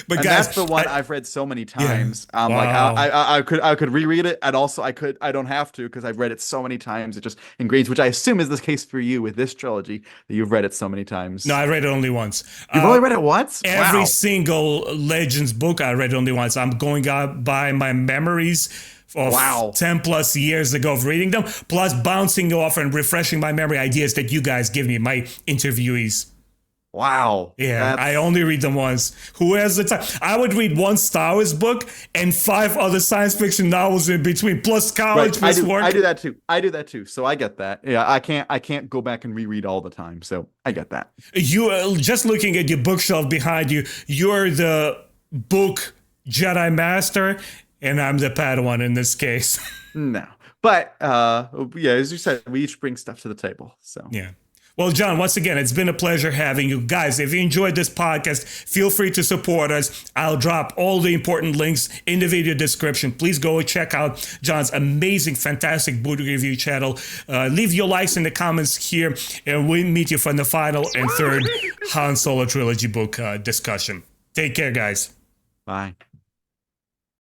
But guys, that's the one I've read so many times. Like I could reread it, and also I don't have to because I've read it so many times. It just ingrains, which I assume is the case for you with this trilogy that you've read it so many times. No, I read it only once. You've only read it once? Every single Legends book I read only once. I'm going out by my memories of 10 plus years ago of reading them, plus bouncing off and refreshing my memory ideas that you guys give me, my interviewees. Wow. Yeah, I only read them once. Who has the time? I would read one Star Wars book and 5 other science fiction novels in between, plus college, plus work. I do that too. So I get that. Yeah, I can't go back and reread all the time. So I get that. You just looking at your bookshelf behind you, you're the book Jedi Master, and I'm the Padawan in this case. No. But as you said, we each bring stuff to the table. So yeah. Well, John, once again, it's been a pleasure having you. Guys, if you enjoyed this podcast, feel free to support us. I'll drop all the important links in the video description. Please go check out John's amazing, fantastic book review channel. Leave your likes in the comments here, and we'll meet you for the final and third Han Solo trilogy book discussion. Take care, guys. Bye.